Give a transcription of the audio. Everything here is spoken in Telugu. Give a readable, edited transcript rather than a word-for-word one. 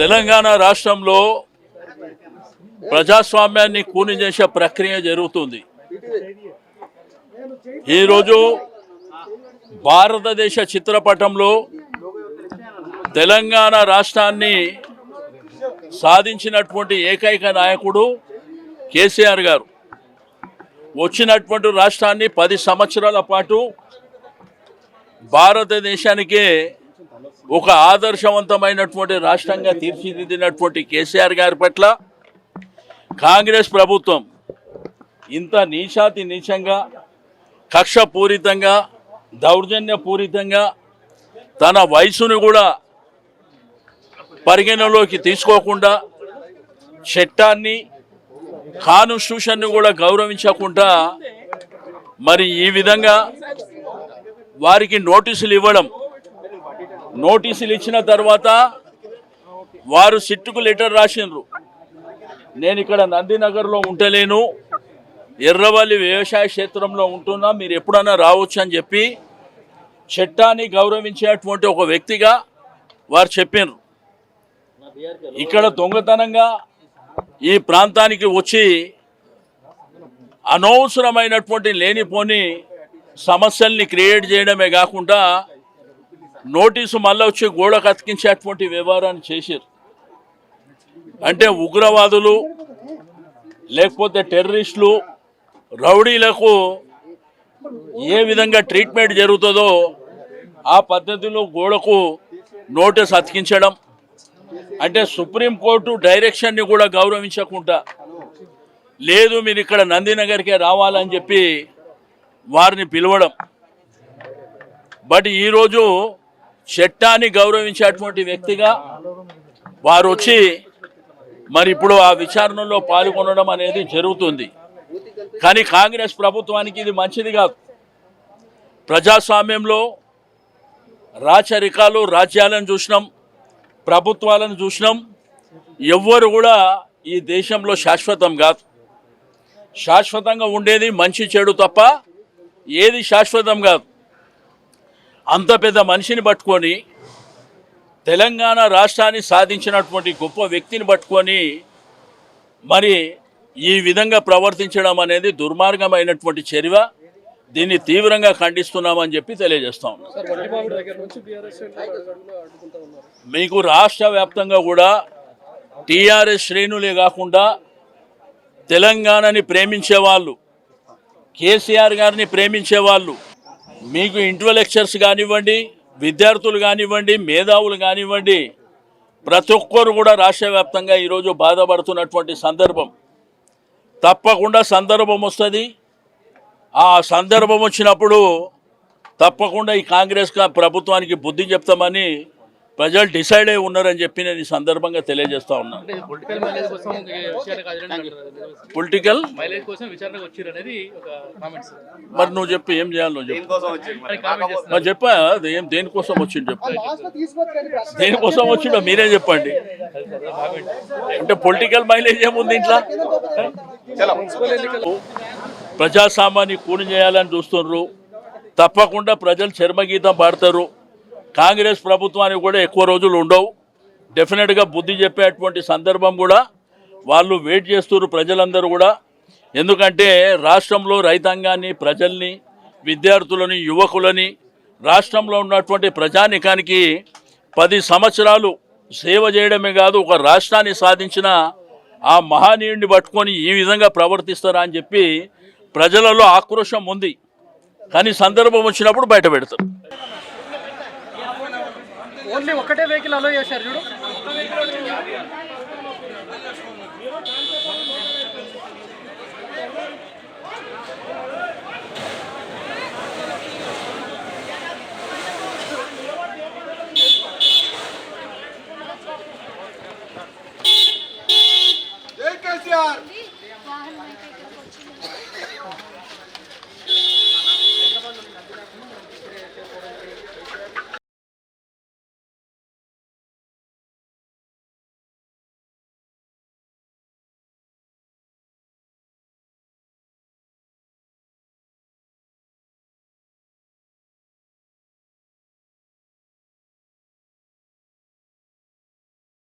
తెలంగాణ రాష్ట్రంలో ప్రజాస్వామ్యాన్ని కూని చేసే ప్రక్రియ జరుగుతుంది. ఈరోజు భారతదేశ చిత్రపటంలో తెలంగాణ రాష్ట్రాన్ని సాధించినటువంటి ఏకైక నాయకుడు కేసీఆర్ గారు. వచ్చినటువంటి రాష్ట్రాన్ని 10 సంవత్సరాల పాటు భారతదేశానికే ఒక ఆదర్శవంతమైనటువంటి రాష్ట్రంగా తీర్చిదిద్దినటువంటి కేసీఆర్ గారి పట్ల కాంగ్రెస్ ప్రభుత్వం ఇంత నీచాతి నీచంగా, కక్షపూరితంగా, దౌర్జన్యపూరితంగా తన వయసును కూడా పరిగణలోకి తీసుకోకుండా, చట్టాన్ని, కాన్స్టిట్యూషన్ను కూడా గౌరవించకుండా మరి ఈ విధంగా వారికి నోటీసులు ఇవ్వడం, నోటీసులు ఇచ్చిన తర్వాత వారు సిట్టుకు లెటర్ రాసిండ్రు. నేను ఇక్కడ నందినగర్లో ఉంటలేను, ఎర్రవల్లి వ్యవసాయ క్షేత్రంలో ఉంటున్నా, మీరు ఎప్పుడన్నా రావచ్చు అని చెప్పి చట్టాన్ని గౌరవించేటువంటి ఒక వ్యక్తిగా వారు చెప్పినారు. ఇక్కడ దొంగతనంగా ఈ ప్రాంతానికి వచ్చి అనవసరమైనటువంటి లేనిపోని సమస్యల్ని క్రియేట్ చేయడమే కాకుండా నోటీసు మళ్ళీ వచ్చి గోడకు అతికించేటువంటి వ్యవహారాన్ని చేశారు. అంటే ఉగ్రవాదులు లేకపోతే టెర్రరిస్టులు, రౌడీలకు ఏ విధంగా ట్రీట్మెంట్ జరుగుతుందో ఆ పద్ధతిలో గోడకు నోటీస్ అతికించడం, అంటే సుప్రీంకోర్టు డైరెక్షన్ని కూడా గౌరవించకుండా, లేదు మీరు ఇక్కడ నందినగర్కే రావాలని చెప్పి వారిని పిలవడం. బట్ ఈరోజు చట్టాన్ని గౌరవించేటువంటి వ్యక్తిగా వారు వచ్చి మరి ఇప్పుడు ఆ విచారణలో పాల్గొనడం అనేది జరుగుతుంది. కానీ కాంగ్రెస్ ప్రభుత్వానికి ఇది మంచిది కాదు. ప్రజాస్వామ్యంలో రాచరికాలు, రాజ్యాలను చూసినాం, ప్రభుత్వాలను చూసినాం. ఎవ్వరు కూడా ఈ దేశంలో శాశ్వతం కాదు. శాశ్వతంగా ఉండేది మంచి చెడు తప్ప ఏది శాశ్వతం కాదు. అంత పెద్ద మనిషిని పట్టుకొని, తెలంగాణ రాష్ట్రాన్ని సాధించినటువంటి గొప్ప వ్యక్తిని పట్టుకొని మరి ఈ విధంగా ప్రవర్తించడం అనేది దుర్మార్గమైనటువంటి చర్య. దీన్ని తీవ్రంగా ఖండిస్తున్నామని చెప్పి తెలియజేస్తాం. మీకు రాష్ట్ర వ్యాప్తంగా కూడా టీఆర్ఎస్ శ్రేణులే కాకుండా తెలంగాణని ప్రేమించేవాళ్ళు, కేసీఆర్ గారిని ప్రేమించేవాళ్ళు, మీకు ఇంటలెక్చువల్స్ కానివ్వండి, విద్యార్థులు కానివ్వండి, మేధావులు కానివ్వండి, ప్రతి ఒక్కరు కూడా రాష్ట్ర వ్యాప్తంగా ఈరోజు బాధపడుతున్నటువంటి సందర్భం. తప్పకుండా సందర్భం వస్తుంది. ఆ సందర్భం వచ్చినప్పుడు తప్పకుండా ఈ కాంగ్రెస్ ప్రభుత్వానికి బుద్ధి చెప్తామని ప్రజలు డిసైడ్ అయి ఉన్నారని చెప్పి నేను ఈ సందర్భంగా తెలియజేస్తా ఉన్నాను. పొలిటికల్ మరి నువ్వు చెప్పి ఏం చేయాలి, నువ్వు చెప్పు. మరి చెప్పా దేనికోసం వచ్చిండు చెప్పు, దేనికోసం వచ్చిండో మీరే చెప్పండి. అంటే పొలిటికల్ మైలేజ్ ఏముంది ఇంట్లో? ప్రజాస్వామ్యాన్ని కూని చేయాలని చూస్తున్నారు. తప్పకుండా ప్రజలు చర్మగీతం పాడతారు. కాంగ్రెస్ ప్రభుత్వానికి కూడా ఎక్కువ రోజులు ఉండవు. డెఫినెట్గా బుద్ధి చెప్పేటువంటి సందర్భం కూడా వాళ్ళు వెయిట్ చేస్తున్నారు ప్రజలందరూ కూడా. ఎందుకంటే రాష్ట్రంలో రైతాంగాన్ని, ప్రజల్ని, విద్యార్థులని, యువకులని, రాష్ట్రంలో ఉన్నటువంటి ప్రజానికానికి 10 సంవత్సరాలు సేవ చేయడమే కాదు, ఒక రాష్ట్రాన్ని సాధించిన ఆ మహనీయుడిని పట్టుకొని ఈ విధంగా ప్రవర్తిస్తారా అని చెప్పి ప్రజలలో ఆక్రోశం ఉంది. కానీ సందర్భం వచ్చినప్పుడు బయట పెడతారు. ఓన్లీ ఒకటే వెహికల్ అలో చేశారు చూడు.